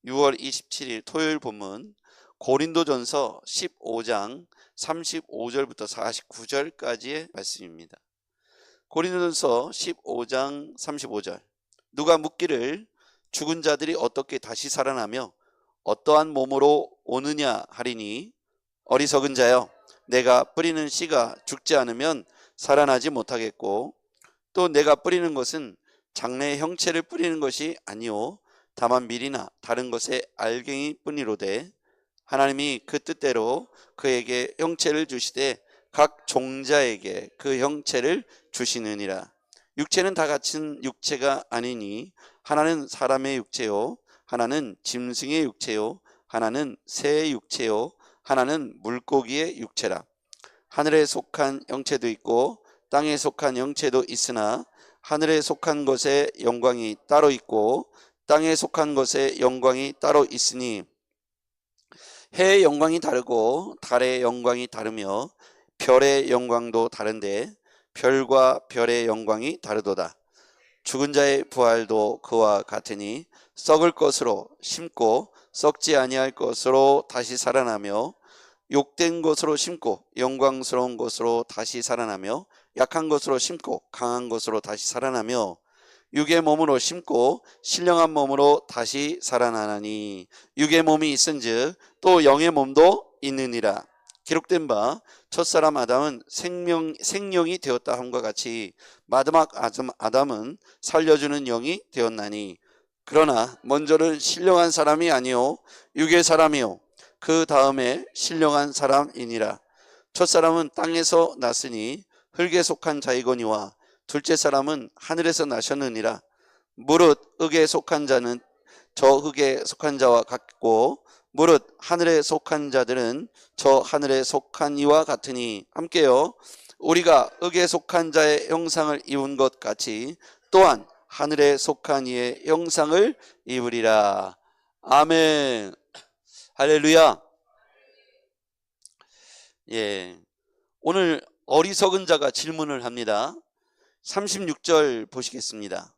6월 27일 토요일 본문 고린도전서 15장 35절부터 49절까지의 말씀입니다. 고린도전서 15장 35절 누가 묻기를 죽은 자들이 어떻게 다시 살아나며 어떠한 몸으로 오느냐 하리니 어리석은 자여 내가 뿌리는 씨가 죽지 않으면 살아나지 못하겠고 또 내가 뿌리는 것은 장래의 형체를 뿌리는 것이 아니요 다만 밀이나 다른 것의 알갱이 뿐이로되 하나님이 그 뜻대로 그에게 형체를 주시되 각 종자에게 그 형체를 주시느니라. 육체는 다 같은 육체가 아니니 하나는 사람의 육체요 하나는 짐승의 육체요 하나는 새의 육체요 하나는 물고기의 육체라. 하늘에 속한 형체도 있고 땅에 속한 형체도 있으나 하늘에 속한 것의 영광이 따로 있고 땅에 속한 것의 영광이 따로 있으니 해의 영광이 다르고 달의 영광이 다르며 별의 영광도 다른데 별과 별의 영광이 다르도다. 죽은 자의 부활도 그와 같으니 썩을 것으로 심고 썩지 아니할 것으로 다시 살아나며 욕된 것으로 심고 영광스러운 것으로 다시 살아나며 약한 것으로 심고 강한 것으로 다시 살아나며 육의 몸으로 심고 신령한 몸으로 다시 살아나나니 육의 몸이 있은즉 또 영의 몸도 있느니라. 기록된 바 첫사람 아담은 생령이 되었다 함과 같이 마지막 아담은 살려주는 영이 되었나니 그러나 먼저는 신령한 사람이 아니요 육의 사람이요 그 다음에 신령한 사람이니라. 첫사람은 땅에서 났으니 흙에 속한 자이거니와 둘째 사람은 하늘에서 나셨느니라. 무릇 흙에 속한 자는 저 흙에 속한 자와 같고 무릇 하늘에 속한 자들은 저 하늘에 속한 이와 같으니 함께요 우리가 흙에 속한 자의 형상을 입은 것 같이 또한 하늘에 속한 이의 형상을 입으리라. 아멘. 할렐루야. 예, 오늘 어리석은 자가 질문을 합니다. 36절 보시겠습니다.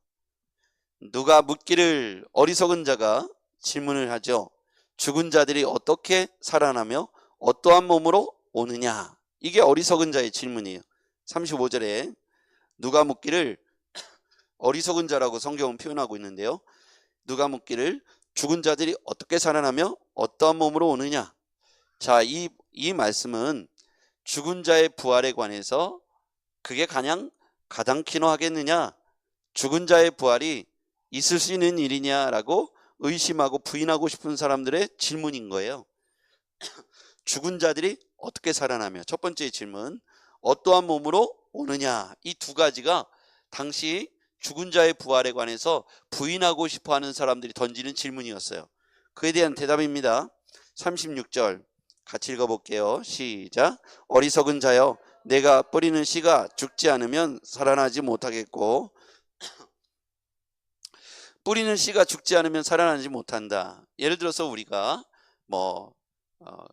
누가 묻기를 어리석은 자가 질문을 하죠. 죽은 자들이 어떻게 살아나며 어떠한 몸으로 오느냐. 이게 어리석은 자의 질문이에요. 35절에 누가 묻기를 어리석은 자라고 성경은 표현하고 있는데요. 누가 묻기를 죽은 자들이 어떻게 살아나며 어떠한 몸으로 오느냐. 자, 이 말씀은 죽은 자의 부활에 관해서 그게 가장 가당키노 하겠느냐, 죽은 자의 부활이 있을 수 있는 일이냐라고 의심하고 부인하고 싶은 사람들의 질문인 거예요. 죽은 자들이 어떻게 살아나며, 첫 번째 질문 어떠한 몸으로 오느냐. 이 두 가지가 당시 죽은 자의 부활에 관해서 부인하고 싶어하는 사람들이 던지는 질문이었어요. 그에 대한 대답입니다. 36절 같이 읽어볼게요. 시작. 어리석은 자여 내가 뿌리는 씨가 죽지 않으면 살아나지 못하겠고 뿌리는 씨가 죽지 않으면 살아나지 못한다. 예를 들어서 우리가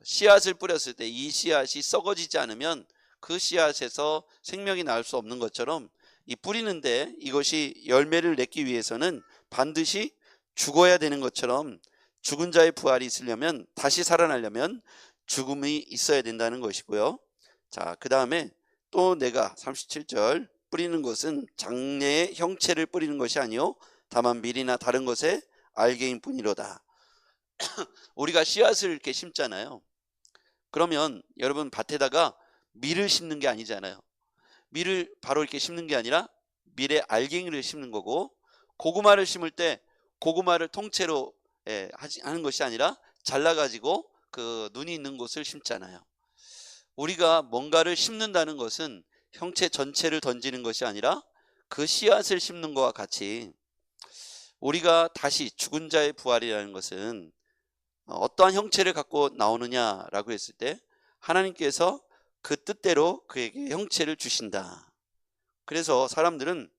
씨앗을 뿌렸을 때 이 씨앗이 썩어지지 않으면 그 씨앗에서 생명이 나올 수 없는 것처럼 이 뿌리는데 이것이 열매를 맺기 위해서는 반드시 죽어야 되는 것처럼 죽은 자의 부활이 있으려면, 다시 살아나려면 죽음이 있어야 된다는 것이고요. 자, 그 다음에 또 내가 37절 뿌리는 것은 장래의 형체를 뿌리는 것이 아니요 다만 밀이나 다른 것의 알갱이인 뿐이로다. 우리가 씨앗을 이렇게 심잖아요. 그러면 여러분 밭에다가 밀을 심는 게 아니잖아요. 밀을 바로 이렇게 심는 게 아니라 밀의 알갱이를 심는 거고, 고구마를 심을 때 고구마를 통째로 하는 것이 아니라 잘라가지고 그 눈이 있는 곳을 심잖아요. 우리가 뭔가를 심는다는 것은 형체 전체를 던지는 것이 아니라 그 씨앗을 심는 것과 같이 우리가 다시 죽은 자의 부활이라는 것은 어떠한 형체를 갖고 나오느냐라고 했을 때 하나님께서 그 뜻대로 그에게 형체를 주신다. 그래서 사람들은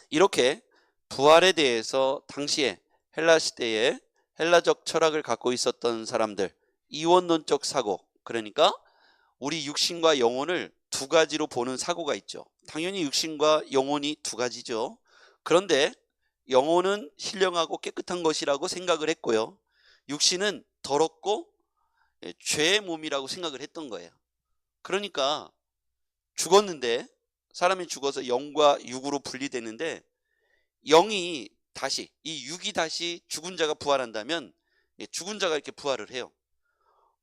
이렇게 부활에 대해서 당시에 헬라 시대에 헬라적 철학을 갖고 있었던 사람들, 이원론적 사고, 그러니까 우리 육신과 영혼을 두 가지로 보는 사고가 있죠. 당연히 육신과 영혼이 두 가지죠. 그런데 영혼은 신령하고 깨끗한 것이라고 생각을 했고요. 육신은 더럽고 죄의 몸이라고 생각을 했던 거예요. 그러니까 죽었는데, 사람이 죽어서 영과 육으로 분리되는데, 영이 다시, 이 육이 다시 죽은 자가 부활한다면 죽은 자가 이렇게 부활을 해요.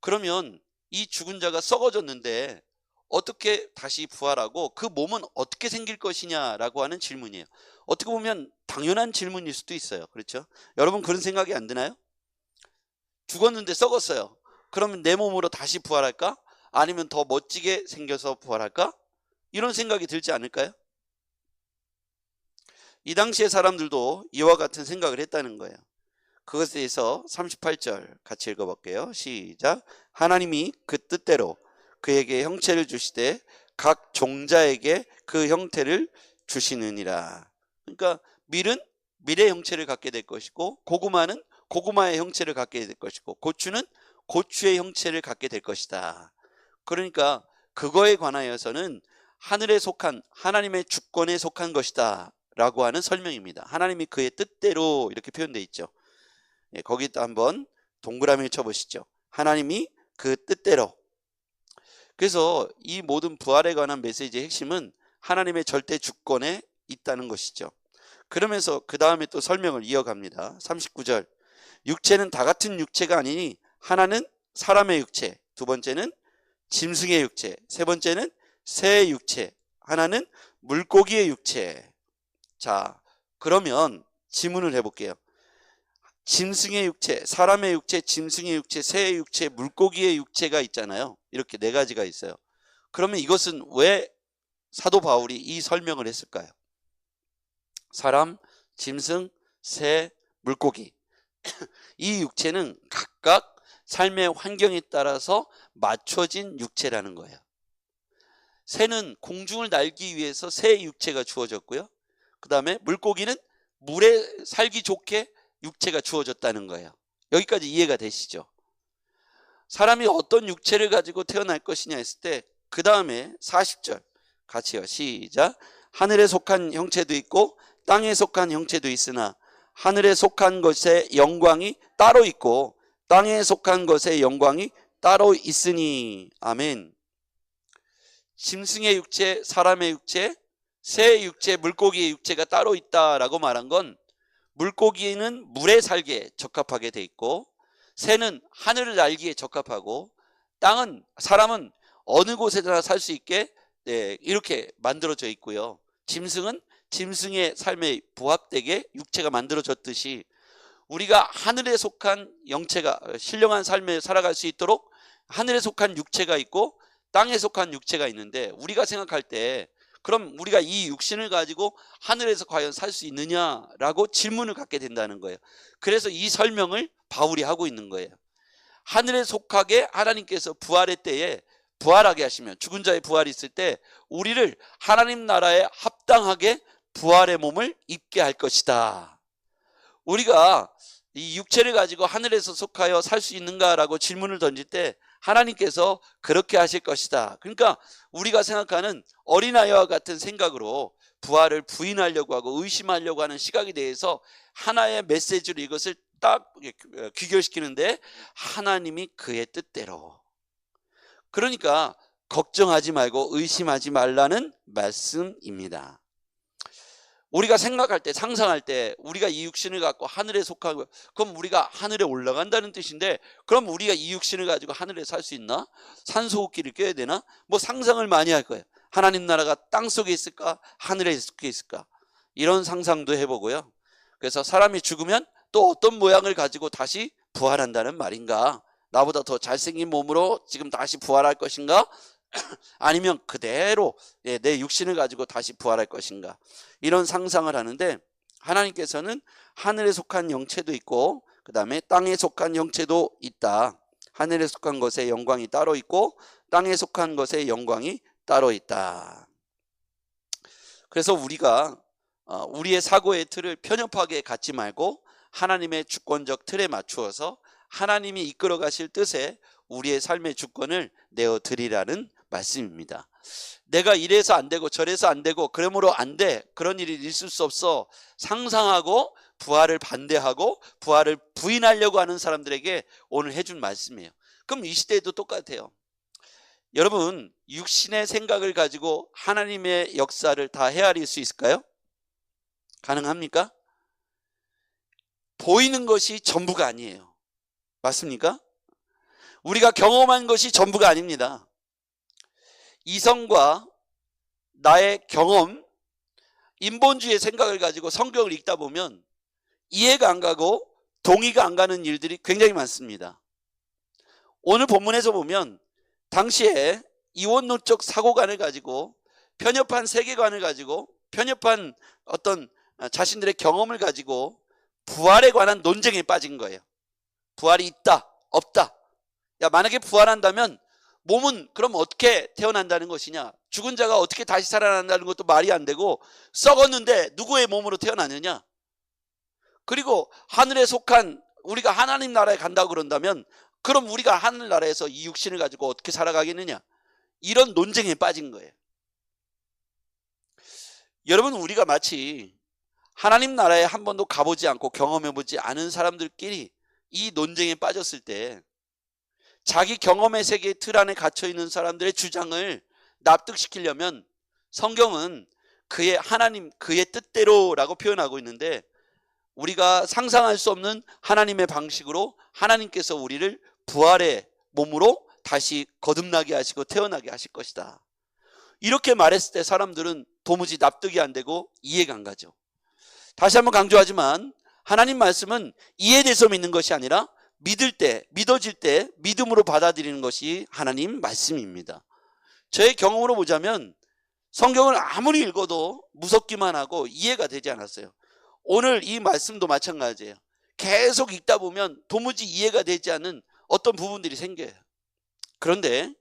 그러면 이 죽은 자가 썩어졌는데 어떻게 다시 부활하고 그 몸은 어떻게 생길 것이냐라고 하는 질문이에요. 어떻게 보면 당연한 질문일 수도 있어요. 그렇죠? 여러분 그런 생각이 안 드나요? 죽었는데 썩었어요. 그러면 내 몸으로 다시 부활할까? 아니면 더 멋지게 생겨서 부활할까? 이런 생각이 들지 않을까요? 이 당시의 사람들도 이와 같은 생각을 했다는 거예요. 그것에 대해서 38절 같이 읽어볼게요. 시작. 하나님이 그 뜻대로 그에게 형체를 주시되 각 종자에게 그 형태를 주시느니라. 그러니까 밀은 밀의 형체를 갖게 될 것이고, 고구마는 고구마의 형체를 갖게 될 것이고, 고추는 고추의 형체를 갖게 될 것이다. 그러니까 그거에 관하여서는 하늘에 속한 하나님의 주권에 속한 것이다 라고 하는 설명입니다. 하나님이 그의 뜻대로 이렇게 표현되어 있죠. 거기다 한번 동그라미를 쳐보시죠. 하나님이 그 뜻대로. 그래서 이 모든 부활에 관한 메시지의 핵심은 하나님의 절대 주권에 있다는 것이죠. 그러면서 그 다음에 또 설명을 이어갑니다. 39절. 육체는 다 같은 육체가 아니니 하나는 사람의 육체, 두 번째는 짐승의 육체, 세 번째는 새의 육체, 하나는 물고기의 육체. 자, 그러면 질문을 해볼게요. 짐승의 육체, 사람의 육체, 짐승의 육체, 새의 육체, 물고기의 육체가 있잖아요. 이렇게 네 가지가 있어요. 그러면 이것은 왜 사도 바울이 이 설명을 했을까요? 사람, 짐승, 새, 물고기. 이 육체는 각각 삶의 환경에 따라서 맞춰진 육체라는 거예요. 새는 공중을 날기 위해서 새의 육체가 주어졌고요. 그 다음에 물고기는 물에 살기 좋게 육체가 주어졌다는 거예요. 여기까지 이해가 되시죠? 사람이 어떤 육체를 가지고 태어날 것이냐 했을 때 그 다음에 40절 같이요. 시작. 하늘에 속한 형체도 있고 땅에 속한 형체도 있으나 하늘에 속한 것의 영광이 따로 있고 땅에 속한 것의 영광이 따로 있으니. 아멘. 짐승의 육체, 사람의 육체, 새의 육체, 물고기의 육체가 따로 있다라고 말한 건, 물고기는 물에 살기에 적합하게 돼 있고, 새는 하늘을 날기에 적합하고, 땅은, 사람은 어느 곳에나 살 수 있게 이렇게 만들어져 있고요. 짐승은 짐승의 삶에 부합되게 육체가 만들어졌듯이 우리가 하늘에 속한 영체가 신령한 삶에 살아갈 수 있도록 하늘에 속한 육체가 있고 땅에 속한 육체가 있는데, 우리가 생각할 때 그럼 우리가 이 육신을 가지고 하늘에서 과연 살 수 있느냐라고 질문을 갖게 된다는 거예요. 그래서 이 설명을 바울이 하고 있는 거예요. 하늘에 속하게 하나님께서 부활의 때에 부활하게 하시면, 죽은 자의 부활이 있을 때 우리를 하나님 나라에 합당하게 부활의 몸을 입게 할 것이다. 우리가 이 육체를 가지고 하늘에서 속하여 살 수 있는가라고 질문을 던질 때 하나님께서 그렇게 하실 것이다. 그러니까 우리가 생각하는 어린아이와 같은 생각으로 부활을 부인하려고 하고 의심하려고 하는 시각에 대해서 하나의 메시지로 이것을 딱 귀결시키는데, 하나님이 그의 뜻대로. 그러니까 걱정하지 말고 의심하지 말라는 말씀입니다. 우리가 생각할 때, 상상할 때 우리가 이 육신을 갖고 하늘에 속하고, 그럼 우리가 하늘에 올라간다는 뜻인데, 그럼 우리가 이 육신을 가지고 하늘에 살 수 있나? 산소호흡기를 껴야 되나? 뭐 상상을 많이 할 거예요. 하나님 나라가 땅 속에 있을까? 하늘에 속에 있을까? 이런 상상도 해보고요. 그래서 사람이 죽으면 또 어떤 모양을 가지고 다시 부활한다는 말인가? 나보다 더 잘생긴 몸으로 지금 다시 부활할 것인가? 아니면 그대로 내 육신을 가지고 다시 부활할 것인가? 이런 상상을 하는데, 하나님께서는 하늘에 속한 영체도 있고 그 다음에 땅에 속한 형체도 있다. 하늘에 속한 것의 영광이 따로 있고 땅에 속한 것의 영광이 따로 있다. 그래서 우리가 우리의 사고의 틀을 편협하게 갖지 말고 하나님의 주권적 틀에 맞추어서 하나님이 이끌어 가실 뜻에 우리의 삶의 주권을 내어드리라는 말씀입니다. 내가 이래서 안 되고 저래서 안 되고 그러므로 안 돼, 그런 일이 있을 수 없어 상상하고 부활을 반대하고 부활을 부인하려고 하는 사람들에게 오늘 해준 말씀이에요. 그럼 이 시대에도 똑같아요. 여러분, 육신의 생각을 가지고 하나님의 역사를 다 헤아릴 수 있을까요? 가능합니까? 보이는 것이 전부가 아니에요. 맞습니까? 우리가 경험한 것이 전부가 아닙니다. 이성과 나의 경험, 인본주의의 생각을 가지고 성경을 읽다 보면 이해가 안 가고 동의가 안 가는 일들이 굉장히 많습니다. 오늘 본문에서 보면 당시에 이원론적 사고관을 가지고 편협한 세계관을 가지고 편협한 어떤 자신들의 경험을 가지고 부활에 관한 논쟁에 빠진 거예요. 부활이 있다, 없다. 야, 만약에 부활한다면 몸은 그럼 어떻게 태어난다는 것이냐? 죽은 자가 어떻게 다시 살아난다는 것도 말이 안 되고, 썩었는데 누구의 몸으로 태어나느냐? 그리고 하늘에 속한 우리가 하나님 나라에 간다고 그런다면 그럼 우리가 하늘나라에서 이 육신을 가지고 어떻게 살아가겠느냐? 이런 논쟁에 빠진 거예요. 여러분, 우리가 마치 하나님 나라에 한 번도 가보지 않고 경험해보지 않은 사람들끼리 이 논쟁에 빠졌을 때 자기 경험의 세계의 틀 안에 갇혀있는 사람들의 주장을 납득시키려면 성경은 그의 하나님, 그의 뜻대로라고 표현하고 있는데, 우리가 상상할 수 없는 하나님의 방식으로 하나님께서 우리를 부활의 몸으로 다시 거듭나게 하시고 태어나게 하실 것이다. 이렇게 말했을 때 사람들은 도무지 납득이 안 되고 이해가 안 가죠. 다시 한번 강조하지만 하나님 말씀은 이해돼서 믿는 것이 아니라 믿을 때, 믿어질 때 믿음으로 받아들이는 것이 하나님 말씀입니다. 저의 경험으로 보자면 성경을 아무리 읽어도 무섭기만 하고 이해가 되지 않았어요. 오늘 이 말씀도 마찬가지예요. 계속 읽다 보면 도무지 이해가 되지 않는 어떤 부분들이 생겨요. 그런데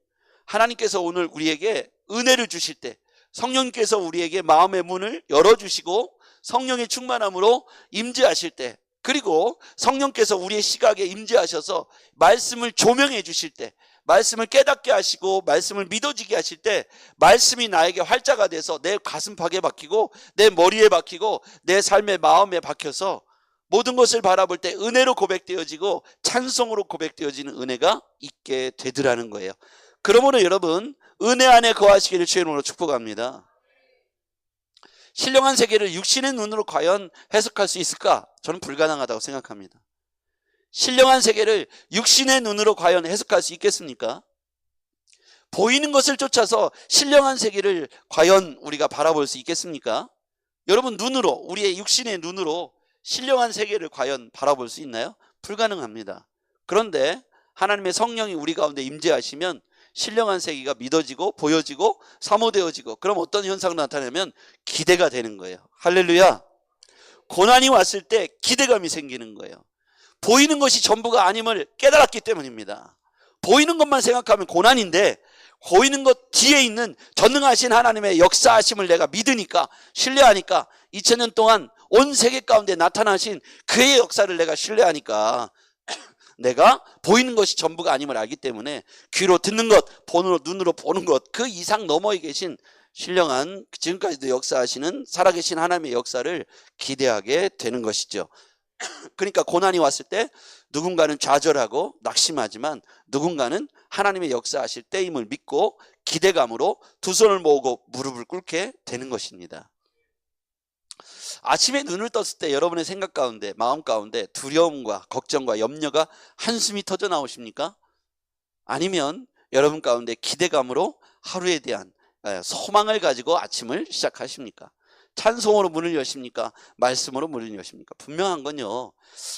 하나님께서 오늘 우리에게 은혜를 주실 때, 성령님께서 우리에게 마음의 문을 열어주시고 성령의 충만함으로 임재하실 때, 그리고 성령께서 우리의 시각에 임재하셔서 말씀을 조명해 주실 때, 말씀을 깨닫게 하시고 말씀을 믿어지게 하실 때, 말씀이 나에게 활자가 돼서 내 가슴팍에 박히고 내 머리에 박히고 내 삶의 마음에 박혀서 모든 것을 바라볼 때 은혜로 고백되어지고 찬송으로 고백되어지는 은혜가 있게 되더라는 거예요. 그러므로 여러분, 은혜 안에 거하시기를 주의 이름으로 축복합니다. 신령한 세계를 육신의 눈으로 과연 해석할 수 있을까? 저는 불가능하다고 생각합니다. 신령한 세계를 육신의 눈으로 과연 해석할 수 있겠습니까? 보이는 것을 쫓아서 신령한 세계를 과연 우리가 바라볼 수 있겠습니까? 여러분, 눈으로, 우리의 육신의 눈으로 신령한 세계를 과연 바라볼 수 있나요? 불가능합니다. 그런데 하나님의 성령이 우리 가운데 임재하시면 신령한 세계가 믿어지고 보여지고 사모되어지고, 그럼 어떤 현상을 나타내면 기대가 되는 거예요. 할렐루야. 고난이 왔을 때 기대감이 생기는 거예요. 보이는 것이 전부가 아님을 깨달았기 때문입니다. 보이는 것만 생각하면 고난인데 보이는 것 뒤에 있는 전능하신 하나님의 역사하심을 내가 믿으니까, 신뢰하니까, 2000년 동안 온 세계 가운데 나타나신 그의 역사를 내가 신뢰하니까 내가 보이는 것이 전부가 아님을 알기 때문에 귀로 듣는 것, 눈으로 보는 것, 그 이상 너머에 계신 신령한, 지금까지도 역사하시는 살아계신 하나님의 역사를 기대하게 되는 것이죠. 그러니까 고난이 왔을 때 누군가는 좌절하고 낙심하지만 누군가는 하나님의 역사하실 때임을 믿고 기대감으로 두 손을 모으고 무릎을 꿇게 되는 것입니다. 아침에 눈을 떴을 때 여러분의 생각 가운데, 마음 가운데 두려움과 걱정과 염려가 한숨이 터져 나오십니까? 아니면 여러분 가운데 기대감으로 하루에 대한 소망을 가지고 아침을 시작하십니까? 찬송으로 문을 여십니까? 말씀으로 문을 여십니까? 분명한 건요,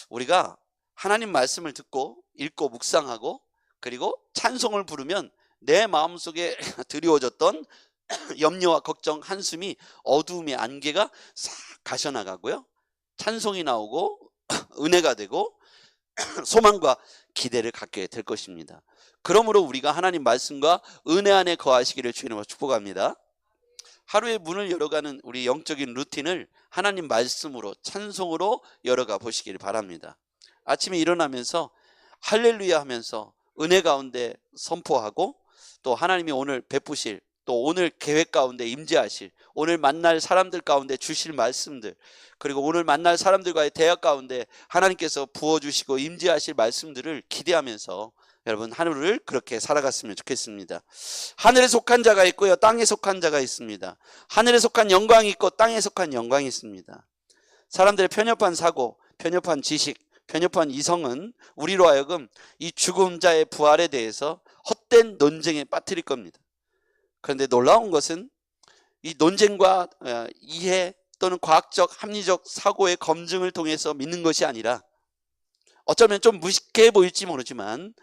우리가 하나님 말씀을 듣고 읽고 묵상하고 그리고 찬송을 부르면 내 마음속에 드리워졌던 염려와 걱정, 한숨이, 어두움의 안개가 싹 가셔나가고요, 찬송이 나오고 은혜가 되고 소망과 기대를 갖게 될 것입니다. 그러므로 우리가 하나님 말씀과 은혜 안에 거하시기를 주님으로 축복합니다. 하루의 문을 열어가는 우리 영적인 루틴을 하나님 말씀으로, 찬송으로 열어가 보시기를 바랍니다. 아침에 일어나면서 할렐루야 하면서 은혜 가운데 선포하고 또 하나님이 오늘 베푸실, 또 오늘 계획 가운데 임재하실, 오늘 만날 사람들 가운데 주실 말씀들, 그리고 오늘 만날 사람들과의 대화 가운데 하나님께서 부어주시고 임재하실 말씀들을 기대하면서 여러분 하늘을 그렇게 살아갔으면 좋겠습니다. 하늘에 속한 자가 있고요, 땅에 속한 자가 있습니다. 하늘에 속한 영광이 있고 땅에 속한 영광이 있습니다. 사람들의 편협한 사고, 편협한 지식, 편협한 이성은 우리로 하여금 이 죽은 자의 부활에 대해서 헛된 논쟁에 빠뜨릴 겁니다. 그런데 놀라운 것은 이 논쟁과 이해 또는 과학적 합리적 사고의 검증을 통해서 믿는 것이 아니라, 어쩌면 좀 무식해 보일지 모르지만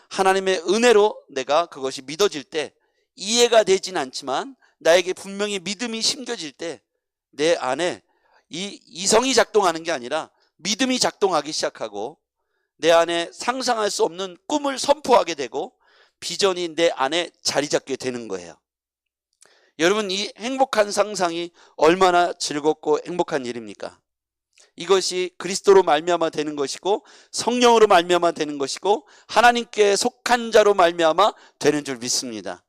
하나님의 은혜로 내가 그것이 믿어질 때, 이해가 되진 않지만 나에게 분명히 믿음이 심겨질 때 내 안에 이 이성이 작동하는 게 아니라 믿음이 작동하기 시작하고, 내 안에 상상할 수 없는 꿈을 선포하게 되고 비전이 내 안에 자리 잡게 되는 거예요. 여러분, 이 행복한 상상이 얼마나 즐겁고 행복한 일입니까? 이것이 그리스도로 말미암아 되는 것이고, 성령으로 말미암아 되는 것이고, 하나님께 속한 자로 말미암아 되는 줄 믿습니다.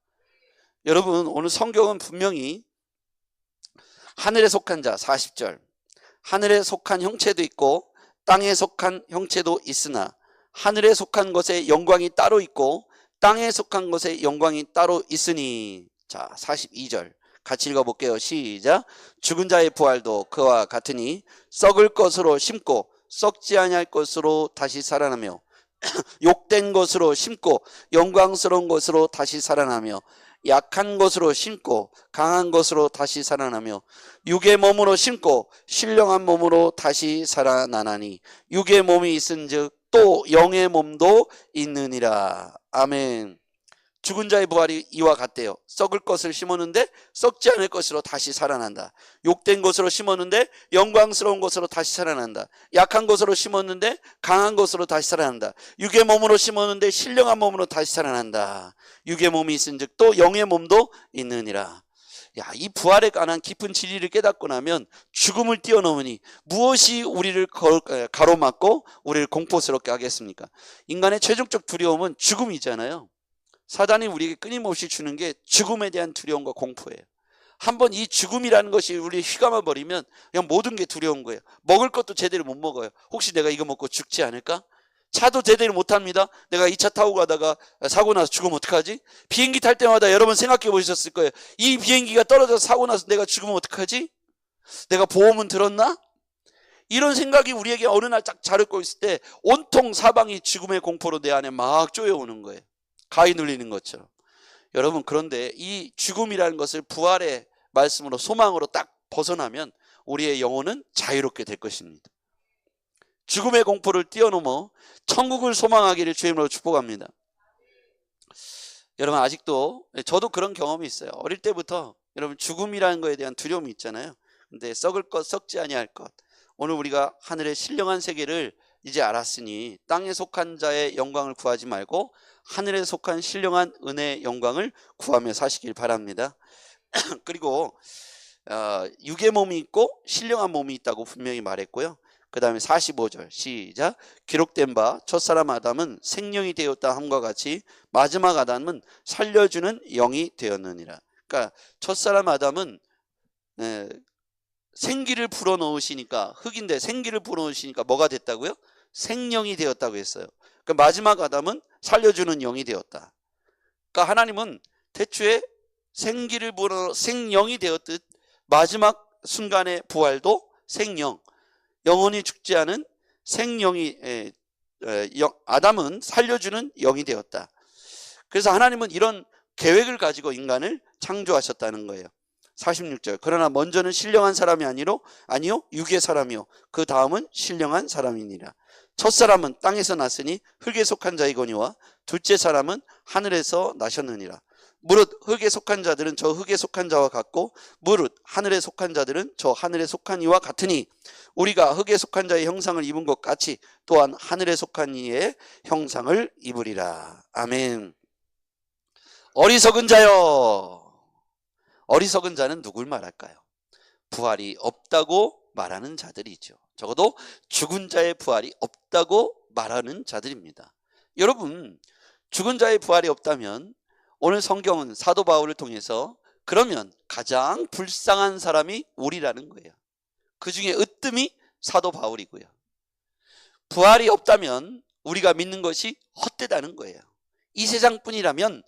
여러분, 오늘 성경은 분명히 하늘에 속한 자, 40절, 하늘에 속한 형체도 있고 땅에 속한 형체도 있으나 하늘에 속한 것의 영광이 따로 있고 땅에 속한 것의 영광이 따로 있으니. 자, 42절 같이 읽어볼게요. 시작. 죽은 자의 부활도 그와 같으니 썩을 것으로 심고 썩지 아니할 것으로 다시 살아나며 욕된 것으로 심고 영광스러운 것으로 다시 살아나며 약한 것으로 심고 강한 것으로 다시 살아나며 육의 몸으로 심고 신령한 몸으로 다시 살아나나니 육의 몸이 있은즉 또 영의 몸도 있느니라. 아멘. 죽은 자의 부활이 이와 같대요. 썩을 것을 심었는데 썩지 않을 것으로 다시 살아난다. 욕된 것으로 심었는데 영광스러운 것으로 다시 살아난다. 약한 것으로 심었는데 강한 것으로 다시 살아난다. 육의 몸으로 심었는데 신령한 몸으로 다시 살아난다. 육의 몸이 있은즉 또 영의 몸도 있느니라. 야, 이 부활에 관한 깊은 진리를 깨닫고 나면 죽음을 뛰어넘으니 무엇이 우리를 가로막고 우리를 공포스럽게 하겠습니까? 인간의 최종적 두려움은 죽음이잖아요. 사단이 우리에게 끊임없이 주는 게 죽음에 대한 두려움과 공포예요. 한번 이 죽음이라는 것이 우리 휘감아 버리면 그냥 모든 게 두려운 거예요. 먹을 것도 제대로 못 먹어요. 혹시 내가 이거 먹고 죽지 않을까? 차도 제대로 못 합니다. 내가 이 차 타고 가다가 사고 나서 죽으면 어떡하지? 비행기 탈 때마다 여러분 생각해 보셨을 거예요. 이 비행기가 떨어져서 사고 나서 내가 죽으면 어떡하지? 내가 보험은 들었나? 이런 생각이 우리에게 어느 날 딱 자르고 있을 때 온통 사방이 죽음의 공포로 내 안에 막 쪼여오는 거예요. 가위 눌리는 것처럼. 여러분, 그런데 이 죽음이라는 것을 부활의 말씀으로 소망으로 딱 벗어나면 우리의 영혼은 자유롭게 될 것입니다. 죽음의 공포를 뛰어넘어 천국을 소망하기를 주님으로 축복합니다. 여러분, 아직도 저도 그런 경험이 있어요. 어릴 때부터 여러분 죽음이라는 것에 대한 두려움이 있잖아요. 근데 썩을 것 썩지 아니할 것, 오늘 우리가 하늘의 신령한 세계를 이제 알았으니 땅에 속한 자의 영광을 구하지 말고 하늘에 속한 신령한 은혜의 영광을 구하며 사시길 바랍니다. 그리고 육의 몸이 있고 신령한 몸이 있다고 분명히 말했고요. 그 다음에 45절 시작. 기록된 바 첫사람 아담은 생령이 되었다 함과 같이 마지막 아담은 살려주는 영이 되었느니라. 그러니까 첫사람 아담은 생기를 불어넣으시니까, 흙인데 생기를 불어넣으시니까 뭐가 됐다고요? 생령이 되었다고 했어요. 그러니까 마지막 아담은 살려주는 영이 되었다. 그러니까 하나님은 태초에 생기를 불어 생령이 되었듯 마지막 순간의 부활도 생령, 영원히 죽지 않은 생령이, 아담은 살려주는 영이 되었다. 그래서 하나님은 이런 계획을 가지고 인간을 창조하셨다는 거예요. 46절. 그러나 먼저는 신령한 사람이 아니요 육의 사람이요 그 다음은 신령한 사람이니라. 첫사람은 땅에서 났으니 흙에 속한 자이거니와 둘째 사람은 하늘에서 나셨느니라. 무릇 흙에 속한 자들은 저 흙에 속한 자와 같고 무릇 하늘에 속한 자들은 저 하늘에 속한 이와 같으니 우리가 흙에 속한 자의 형상을 입은 것 같이 또한 하늘에 속한 이의 형상을 입으리라. 아멘. 어리석은 자여. 어리석은 자는 누굴 말할까요? 부활이 없다고 말하는 자들이죠. 적어도 죽은 자의 부활이 없다고 말하는 자들입니다. 여러분, 죽은 자의 부활이 없다면 오늘 성경은 사도 바울을 통해서 그러면 가장 불쌍한 사람이 우리라는 거예요. 그 중에 으뜸이 사도 바울이고요. 부활이 없다면 우리가 믿는 것이 헛되다는 거예요. 이 세상뿐이라면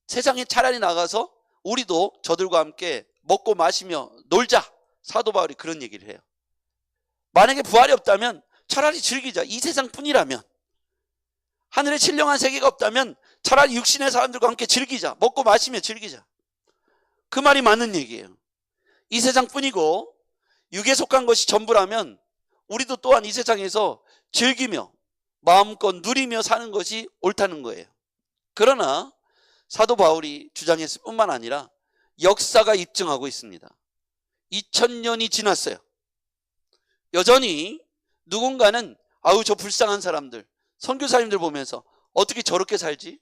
세상에 차라리 나가서 우리도 저들과 함께 먹고 마시며 놀자. 사도 바울이 그런 얘기를 해요. 만약에 부활이 없다면 차라리 즐기자. 이 세상뿐이라면. 하늘에 신령한 세계가 없다면 차라리 육신의 사람들과 함께 즐기자. 먹고 마시며 즐기자. 그 말이 맞는 얘기예요. 이 세상뿐이고 육에 속한 것이 전부라면 우리도 또한 이 세상에서 즐기며 마음껏 누리며 사는 것이 옳다는 거예요. 그러나 사도 바울이 주장했을 뿐만 아니라 역사가 입증하고 있습니다. 2000년이 지났어요. 여전히 누군가는 아우 저 불쌍한 사람들, 선교사님들 보면서 어떻게 저렇게 살지?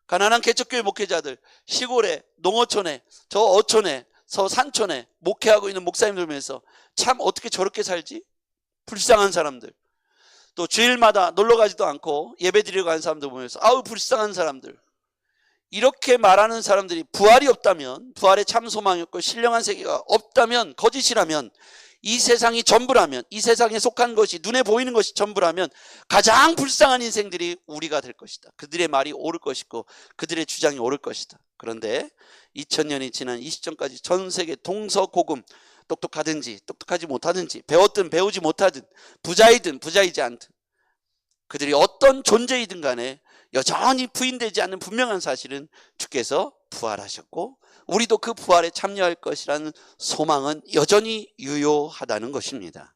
가난한 개척교회 목회자들, 시골에, 농어촌에, 저 어촌에, 저 산촌에 목회하고 있는 목사님들 보면서 참 어떻게 저렇게 살지? 불쌍한 사람들. 또 주일마다 놀러 가지도 않고 예배 드리러 가는 사람들 보면서 아우 불쌍한 사람들. 이렇게 말하는 사람들이 부활이 없다면, 부활의 참 소망이 없고 신령한 세계가 없다면, 거짓이라면, 이 세상이 전부라면, 이 세상에 속한 것이 눈에 보이는 것이 전부라면 가장 불쌍한 인생들이 우리가 될 것이다. 그들의 말이 옳을 것이고 그들의 주장이 옳을 것이다. 그런데 2000년이 지난 이 시점까지 전 세계 동서고금, 똑똑하든지 똑똑하지 못하든지, 배웠든 배우지 못하든, 부자이든 부자이지 않든, 그들이 어떤 존재이든 간에 여전히 부인되지 않는 분명한 사실은 주께서 부활하셨고 우리도 그 부활에 참여할 것이라는 소망은 여전히 유효하다는 것입니다.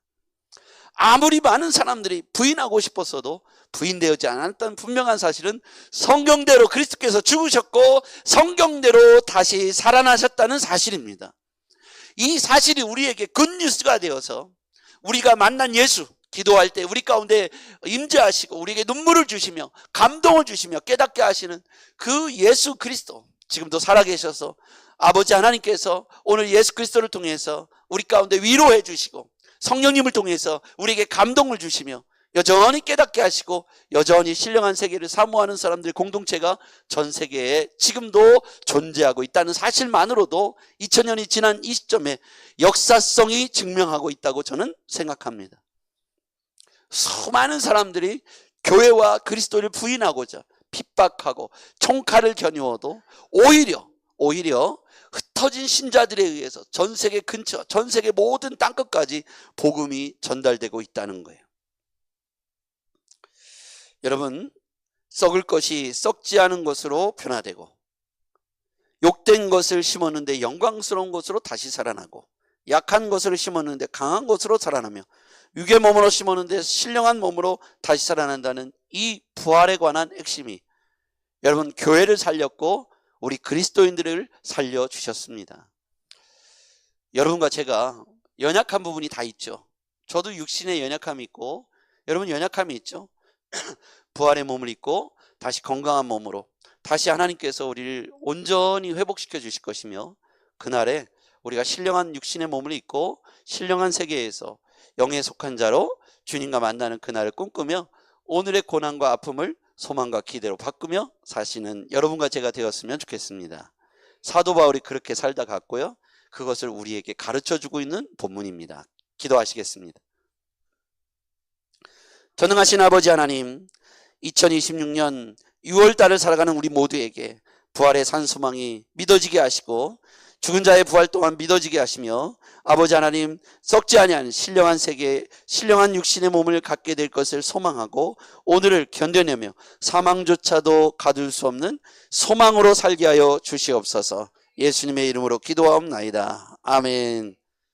아무리 많은 사람들이 부인하고 싶었어도 부인되지 않았던 분명한 사실은 성경대로 그리스도께서 죽으셨고 성경대로 다시 살아나셨다는 사실입니다. 이 사실이 우리에게 굿뉴스가 되어서 우리가 만난 예수, 기도할 때 우리 가운데 임재하시고 우리에게 눈물을 주시며 감동을 주시며 깨닫게 하시는 그 예수 그리스도, 지금도 살아계셔서 아버지 하나님께서 오늘 예수 그리스도를 통해서 우리 가운데 위로해 주시고 성령님을 통해서 우리에게 감동을 주시며 여전히 깨닫게 하시고 여전히 신령한 세계를 사모하는 사람들의 공동체가 전 세계에 지금도 존재하고 있다는 사실만으로도 2000년이 지난 이 시점에 역사성이 증명하고 있다고 저는 생각합니다. 수많은 사람들이 교회와 그리스도를 부인하고자 핍박하고 총칼을 겨누어도 오히려 흩어진 신자들에 의해서 전 세계 근처, 전 세계 모든 땅끝까지 복음이 전달되고 있다는 거예요. 여러분, 썩을 것이 썩지 않은 것으로 변화되고 욕된 것을 심었는데 영광스러운 것으로 다시 살아나고 약한 것을 심었는데 강한 것으로 살아나며 육의 몸으로 심었는데 신령한 몸으로 다시 살아난다는 이 부활에 관한 핵심이 여러분 교회를 살렸고 우리 그리스도인들을 살려주셨습니다. 여러분과 제가 연약한 부분이 다 있죠. 저도 육신의 연약함이 있고 여러분 연약함이 있죠. 부활의 몸을 입고 다시 건강한 몸으로 다시 하나님께서 우리를 온전히 회복시켜 주실 것이며 그날에 우리가 신령한 육신의 몸을 입고 신령한 세계에서 영에 속한 자로 주님과 만나는 그날을 꿈꾸며 오늘의 고난과 아픔을 소망과 기대로 바꾸며 사시는 여러분과 제가 되었으면 좋겠습니다. 사도 바울이 그렇게 살다 갔고요. 그것을 우리에게 가르쳐주고 있는 본문입니다. 기도하시겠습니다. 전능하신 아버지 하나님, 2026년 6월달을 살아가는 우리 모두에게 부활의 산소망이 믿어지게 하시고 죽은 자의 부활 또한 믿어지게 하시며 아버지 하나님 썩지 아니한 신령한 세계, 신령한 육신의 몸을 갖게 될 것을 소망하고 오늘을 견뎌내며 사망조차도 가둘 수 없는 소망으로 살게 하여 주시옵소서. 예수님의 이름으로 기도하옵나이다. 아멘.